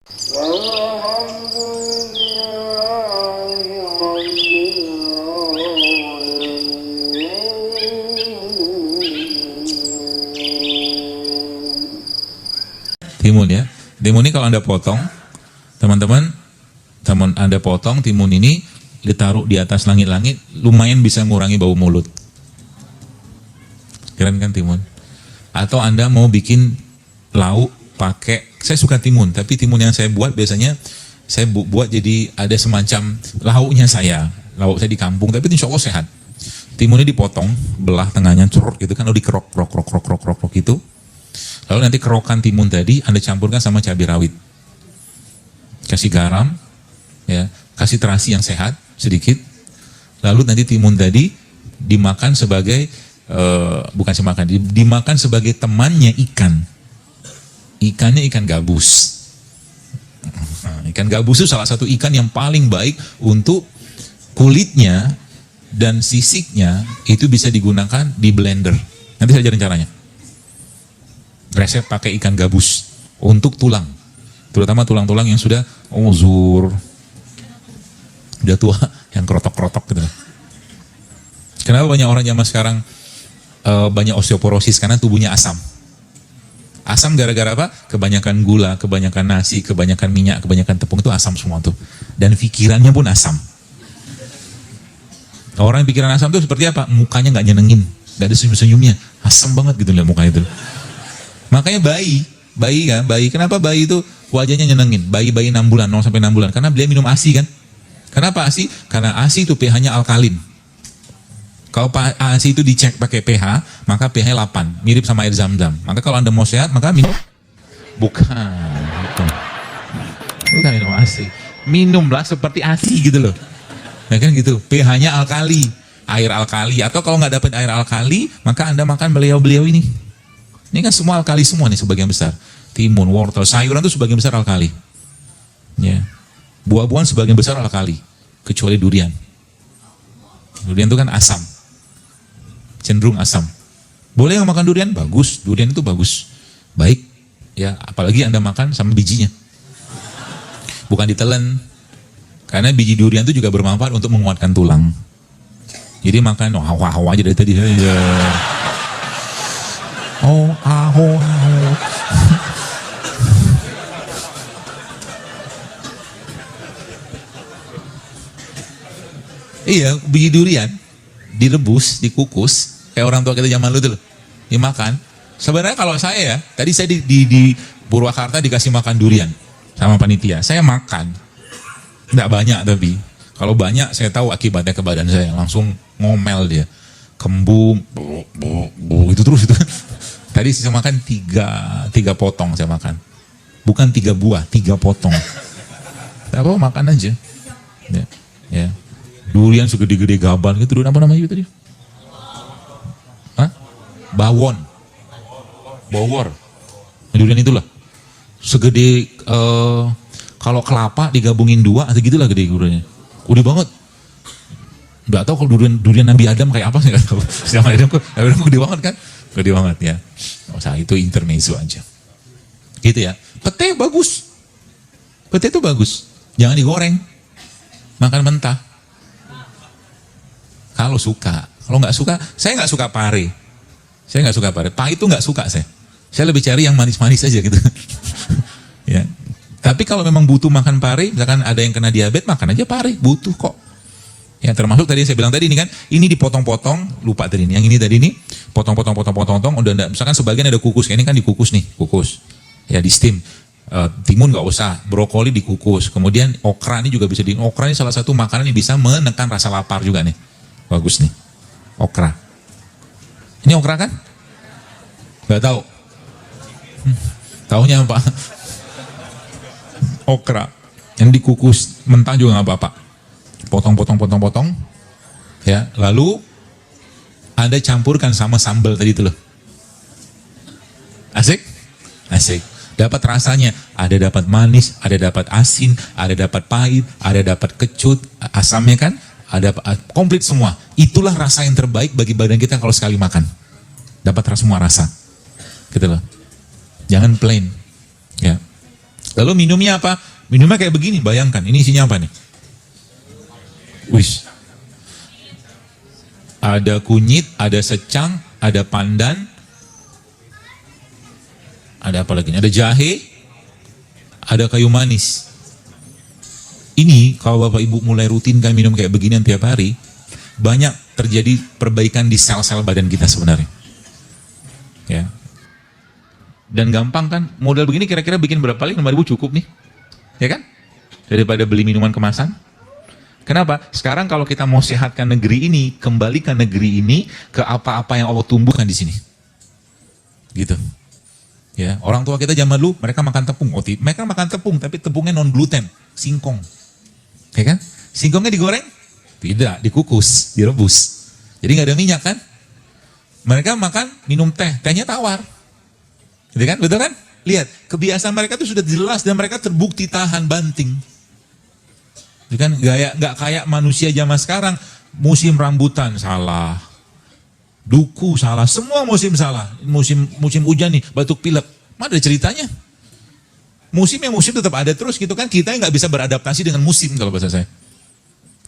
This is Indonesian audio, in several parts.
Timun ya. Timun ini kalau Anda potong, teman-teman, Anda potong timun ini ditaruh di atas langit-langit, lumayan bisa mengurangi bau mulut. Keren kan timun? Atau Anda mau bikin lauk pakai, saya suka timun, tapi timun yang saya buat biasanya saya buat jadi ada semacam lauknya lauk saya di kampung, tapi insya Allah sehat. Timunnya dipotong, belah tengahnya, curut gitu kan, lalu dikerok gitu. Lalu nanti kerokan timun tadi Anda campurkan sama cabai rawit. Kasih garam, ya, kasih terasi yang sehat sedikit. Lalu nanti timun tadi dimakan sebagai dimakan sebagai temannya ikan. Ikannya ikan gabus. Nah, ikan gabus itu salah satu ikan yang paling baik untuk kulitnya dan sisiknya itu bisa digunakan di blender. Nanti saya ajarin caranya. Resep pakai ikan gabus untuk tulang, terutama tulang-tulang yang sudah uzur, udah tua, yang kerotok-kerotok gitu. Kenapa banyak orang zaman sekarang banyak osteoporosis? Karena tubuhnya asam. Asam gara-gara apa? Kebanyakan gula, kebanyakan nasi, kebanyakan minyak, kebanyakan tepung, itu asam semua tuh. Dan pikirannya pun asam. Orang yang pikiran asam tuh seperti apa? Mukanya nggak nyenengin, nggak ada senyum-senyumnya, asam banget gitu lihat mukanya itu. Makanya bayi, kenapa bayi itu wajahnya nyenengin? Bayi 6 bulan, 0 sampai 6 bulan, karena dia minum ASI kan? Kenapa ASI? Karena ASI itu pH-nya alkalin. Kalau ASI itu dicek pakai pH, maka pH 8, mirip sama air zam-zam. Maka kalau Anda mau sehat, maka minum. Bukan minum ASI. Minumlah seperti ASI gitu loh. Ya kan gitu, pH-nya alkali, air alkali. Atau kalau nggak dapat air alkali, maka Anda makan beliau-beliau ini. Ini kan semua alkali semua nih sebagian besar. Timun, wortel, sayuran itu sebagian besar alkali. Ya. Buah-buahan sebagian besar alkali, kecuali durian. Durian itu kan asam. Cenderung asam. Boleh yang makan durian? Bagus, durian itu bagus. Baik. Ya, apalagi Anda makan sama bijinya. Bukan ditelan. Karena biji durian itu juga bermanfaat untuk menguatkan tulang. Jadi makan hawa-hawa aja dari tadi. Ya. Iya, biji durian direbus, dikukus, kayak orang tua kita zaman dulu tuh loh, dimakan. Sebenarnya kalau saya tadi saya di Purwakarta dikasih makan durian sama panitia, saya makan, nggak banyak tapi kalau banyak saya tahu akibatnya ke badan saya, langsung ngomel dia, kembung, itu terus itu. Tadi saya makan tiga potong saya makan. Bukan 3 buah, 3 potong. Tidak apa, makan aja. Ya. Durian segede-gede gaban gitu, durian apa namanya itu tadi? Hah? Bawor. Durian itulah. Segede kalau kelapa digabungin 2 atau gitulah gede duriannya. Udah banget. Nggak tahu kalau durian Nabi Adam kayak apa sih, nggak tahu. Nabi Adam gede banget kan? Gede banget ya. Usah itu intermezzo aja. Gitu ya. Pete bagus. Pete itu bagus. Jangan digoreng. Makan mentah. Kalau suka. Kalau nggak suka, saya nggak suka pare. Pahit itu nggak suka saya. Saya lebih cari yang manis-manis aja gitu. Ya. Tapi kalau memang butuh makan pare, misalkan ada yang kena diabetes, makan aja pare. Butuh kok. Ya, termasuk tadi saya bilang tadi ini kan, ini dipotong-potong, lupa tadi ini. Yang ini tadi ini potong-potong, udah enggak, misalkan sebagian ada kukus, ini kan dikukus nih, kukus. Ya, di steam. Timun nggak usah, brokoli dikukus. Kemudian okra ini juga bisa okra ini salah satu makanan yang bisa menekan rasa lapar juga nih. Bagus nih. Okra. Ini okra kan? Nggak tahu. Taunya apa? Okra. Yang dikukus mentah juga nggak apa-apa. Potong. Ya, lalu Anda campurkan sama sambal tadi itu loh. Asik? Dapat rasanya, ada dapat manis, ada dapat asin, ada dapat pahit, ada dapat kecut, asamnya kan, ada komplit semua. Itulah rasa yang terbaik bagi badan kita kalau sekali makan. Dapat semua rasa. Gitu loh. Jangan plain. Ya. Lalu minumnya apa? Minumnya kayak begini, bayangkan. Ini isinya apa nih? Wis. Ada kunyit, ada secang, ada pandan, ada apa lagi? Ada jahe, ada kayu manis. Ini kalau Bapak Ibu mulai rutinkan minum kayak beginian tiap hari, banyak terjadi perbaikan di sel-sel badan kita sebenarnya. Ya. Dan gampang kan, modal begini kira-kira bikin berapa kali? 5.000 cukup nih. Ya kan? Daripada beli minuman kemasan. Kenapa? Sekarang kalau kita mau sehatkan negeri ini, kembalikan negeri ini ke apa-apa yang Allah tumbuhkan di sini. Gitu. Ya, orang tua kita zaman dulu mereka makan tepung, mereka makan tepung tapi tepungnya non gluten, singkong. Ya kan? Singkongnya digoreng? Tidak, dikukus, direbus. Jadi nggak ada minyak kan? Mereka makan minum teh, tehnya tawar. Gitu kan? Betul kan? Lihat, kebiasaan mereka itu sudah jelas dan mereka terbukti tahan banting. Gitu kan? Nggak kayak manusia zaman sekarang, musim rambutan salah, duku salah, semua musim salah. Musim hujan nih, batuk pilek, mana ada ceritanya? Musim tetap ada terus gitu kan? Kita nggak bisa beradaptasi dengan musim kalau bahasa saya.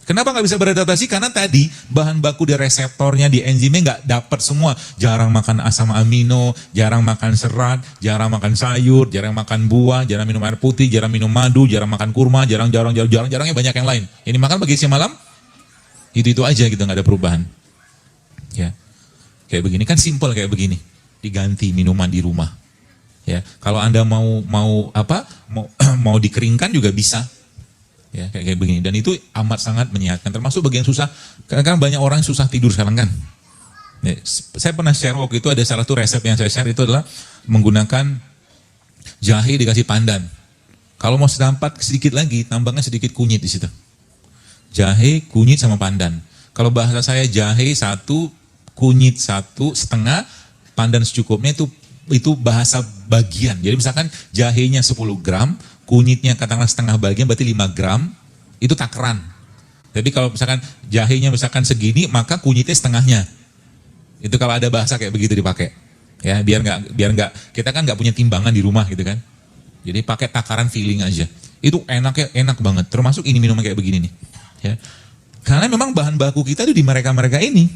Kenapa nggak bisa beradaptasi? Karena tadi bahan baku di reseptornya, di enzimnya nggak dapat semua. Jarang makan asam amino, jarang makan serat, jarang makan sayur, jarang makan buah, jarang minum air putih, jarang minum madu, jarang makan kurma, jarangnya banyak yang lain. Ini makan pagi siang malam, itu aja gitu, nggak ada perubahan. Ya, kayak begini kan simple kayak begini, diganti minuman di rumah. Ya, kalau Anda mau dikeringkan juga bisa. Ya, kayak begini. Dan itu amat sangat menyehatkan. Termasuk bagian susah. Karena banyak orang susah tidur sekarang kan. Ya, saya pernah share waktu itu ada salah satu resep yang saya share itu adalah menggunakan jahe dikasih pandan. Kalau mau sedampat sedikit lagi, tambahnya sedikit kunyit di situ. Jahe, kunyit sama pandan. Kalau bahasa saya jahe 1, kunyit 1,5, pandan secukupnya itu bahasa bagian. Jadi misalkan jahenya 10 gram, kunyitnya katakanlah setengah bagian berarti 5 gram, itu takaran. Jadi kalau misalkan jahenya misalkan segini, maka kunyitnya setengahnya. Itu kalau ada bahasa kayak begitu dipakai. Ya, biar nggak kita kan nggak punya timbangan di rumah gitu kan. Jadi pakai takaran feeling aja. Itu enak banget. Termasuk ini minuman kayak begini nih. Ya. Karena memang bahan baku kita itu di mereka-mereka ini.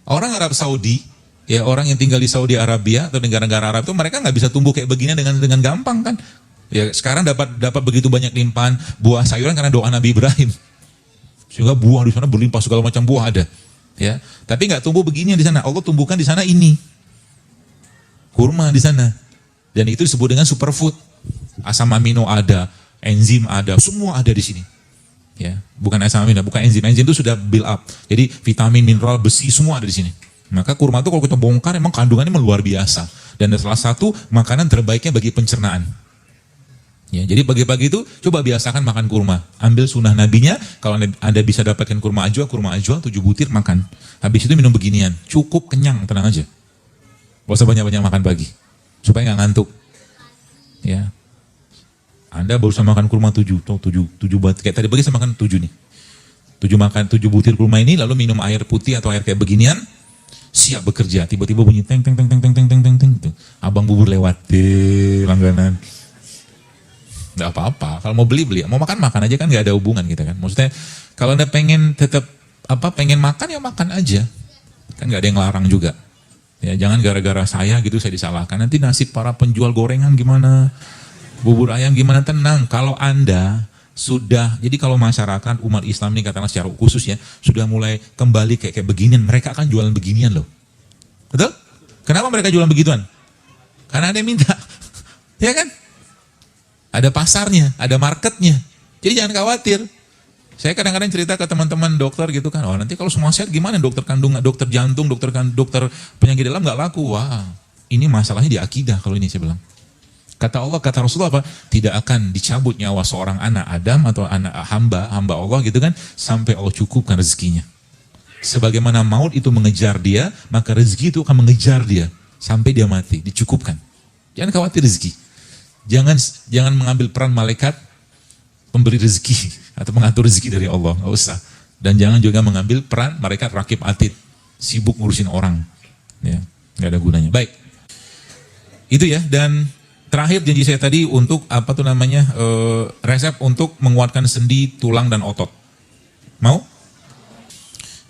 Orang Arab Saudi, ya orang yang tinggal di Saudi Arabia atau negara-negara Arab itu mereka nggak bisa tumbuh kayak begini dengan gampang kan. Ya sekarang dapat begitu banyak limpahan buah sayuran karena doa Nabi Ibrahim. Sehingga buah di sana berlimpah segala macam buah ada. Ya, tapi nggak tumbuh begini di sana. Allah tumbuhkan di sana ini. Kurma di sana. Dan itu disebut dengan superfood. Asam amino ada, enzim ada, semua ada di sini. Ya, bukan asam amino, bukan enzim. Enzim itu sudah build up. Jadi vitamin, mineral, besi semua ada di sini. Maka kurma itu kalau kita bongkar emang kandungannya luar biasa. Dan salah satu makanan terbaiknya bagi pencernaan. Ya, jadi pagi-pagi itu coba biasakan makan kurma. Ambil sunnah nabinya, kalau Anda bisa dapatkan kurma ajwa 7 butir makan. Habis itu minum beginian, cukup kenyang, tenang aja. Gak usah banyak-banyak makan pagi, supaya nggak ngantuk. Ya, Anda baru sama makan kurma 7 butir, kayak tadi pagi saya makan 7 nih. 7 butir kurma ini, lalu minum air putih atau air kayak beginian, siap bekerja. Tiba-tiba bunyi teng. Abang bubur lewat, langganan. Nggak apa-apa, kalau mau beli, mau makan aja kan, nggak ada hubungan gitu kan. Maksudnya kalau Anda pengen tetap pengen makan ya makan aja, kan nggak ada yang larang juga. Ya jangan gara-gara saya gitu saya disalahkan. Nanti nasib para penjual gorengan gimana, bubur ayam gimana, tenang. Kalau Anda sudah, jadi kalau masyarakat umat Islam ini katakanlah secara khusus ya, sudah mulai kembali kayak beginian, mereka akan jualan beginian loh. Betul? Kenapa mereka jualan begituan? Karena ada yang minta, ya kan? Ada pasarnya, ada marketnya. Jadi jangan khawatir. Saya kadang-kadang cerita ke teman-teman dokter gitu kan, oh nanti kalau semua sehat gimana, dokter kandungan, dokter jantung, dokter penyakit dalam nggak laku. Wah, ini masalahnya di akidah kalau ini saya bilang. Kata Allah, kata Rasulullah apa? Tidak akan dicabut nyawa seorang anak Adam atau anak hamba Allah gitu kan, sampai Allah cukupkan rezekinya. Sebagaimana maut itu mengejar dia, maka rezeki itu akan mengejar dia sampai dia mati, dicukupkan. Jangan khawatir rezeki. Jangan mengambil peran malaikat pemberi rezeki atau mengatur rezeki dari Allah, nggak usah. Dan jangan juga mengambil peran malaikat rakib atid, sibuk ngurusin orang, ya nggak ada gunanya. Baik, itu ya. Dan terakhir janji saya tadi untuk apa tuh namanya resep untuk menguatkan sendi, tulang dan otot. Mau?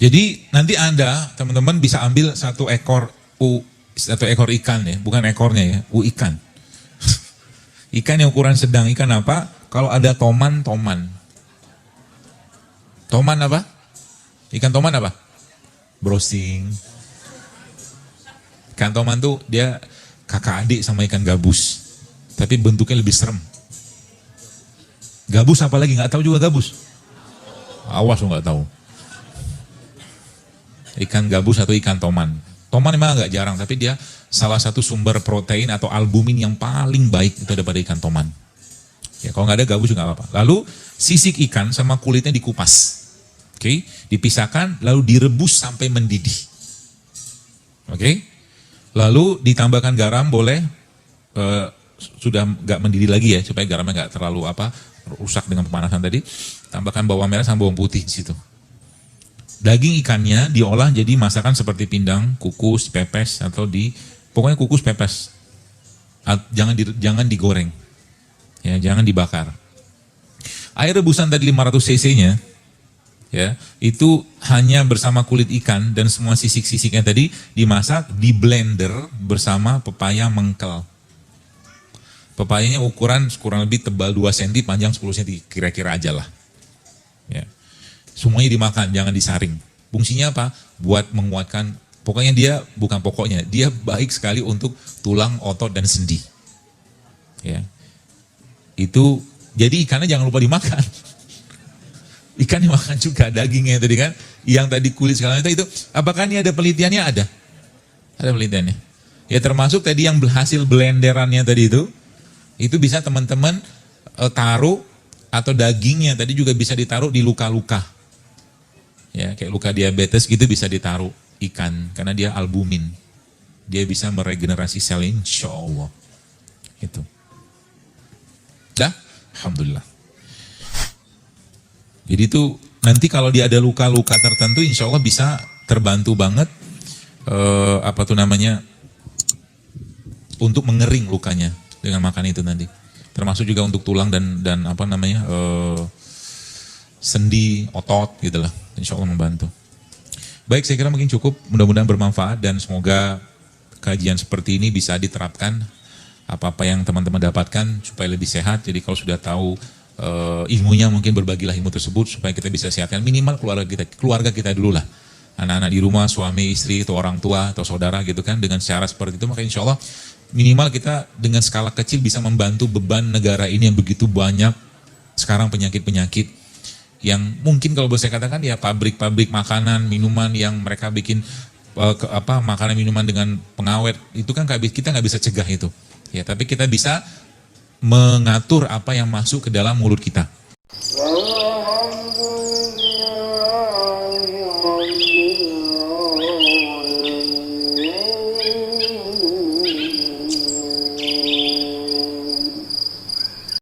Jadi nanti Anda teman-teman bisa ambil satu ekor ikan ya, bukan ekornya ya, ikan. Ikan yang ukuran sedang, ikan apa? Kalau ada toman. Toman apa? Ikan toman apa? Browsing. Ikan toman tuh dia kakak adik sama ikan gabus. Tapi bentuknya lebih serem. Gabus apa lagi? Nggak tahu juga gabus. Awas lo nggak tahu. Ikan gabus atau ikan toman. Toman memang agak jarang, tapi dia salah satu sumber protein atau albumin yang paling baik itu daripada ikan toman. Ya kalau nggak ada gabus juga nggak apa-apa. Lalu sisik ikan sama kulitnya dikupas. Oke, dipisahkan lalu direbus sampai mendidih. Oke. Lalu ditambahkan garam boleh. Sudah nggak mendidih lagi ya, supaya garamnya nggak terlalu rusak dengan pemanasan tadi. Tambahkan bawang merah sama bawang putih di situ. Daging ikannya diolah jadi masakan seperti pindang, kukus, pepes atau pokoknya kukus pepes. Jangan digoreng. Ya, jangan dibakar. Air rebusan tadi 500 cc-nya ya, itu hanya bersama kulit ikan dan semua sisik-sisiknya tadi dimasak di blender bersama pepaya mengkel. Pepayanya ukuran kurang lebih tebal 2 cm, panjang 10 cm, kira-kira aja lah. Ya. Semuanya dimakan, jangan disaring. Fungsinya apa? Buat menguatkan, pokoknya dia baik sekali untuk tulang, otot, dan sendi. Ya. Itu, jadi ikannya jangan lupa dimakan. Ikan dimakan juga, dagingnya tadi kan, yang tadi kulit segala itu, apakah ini ada penelitiannya? Ada penelitiannya. Ya termasuk tadi yang hasil blenderannya tadi itu bisa teman-teman taruh, atau dagingnya tadi juga bisa ditaruh di luka-luka. Ya, kayak luka diabetes gitu bisa ditaruh ikan, karena dia albumin. Dia bisa meregenerasi sel, insya Allah. Itu. Dah? Alhamdulillah. Jadi itu nanti kalau dia ada luka-luka tertentu, insya Allah bisa terbantu banget, untuk mengering lukanya dengan makan itu nanti. Termasuk juga untuk tulang dan sendi, otot gitu lah. Insya Allah membantu. Baik, saya kira mungkin cukup. Mudah-mudahan bermanfaat dan semoga kajian seperti ini bisa diterapkan. Apa-apa yang teman-teman dapatkan supaya lebih sehat. Jadi kalau sudah tahu ilmunya, mungkin berbagilah ilmu tersebut supaya kita bisa sehatkan minimal keluarga kita dulu lah. Anak-anak di rumah, suami, istri, atau orang tua, atau saudara gitu kan. Dengan cara seperti itu, maka insya Allah minimal kita dengan skala kecil bisa membantu beban negara ini yang begitu banyak sekarang penyakit-penyakit yang mungkin kalau boleh saya katakan ya pabrik-pabrik makanan, minuman yang mereka bikin makanan minuman dengan pengawet itu kan kita nggak bisa cegah itu ya, tapi kita bisa mengatur apa yang masuk ke dalam mulut kita.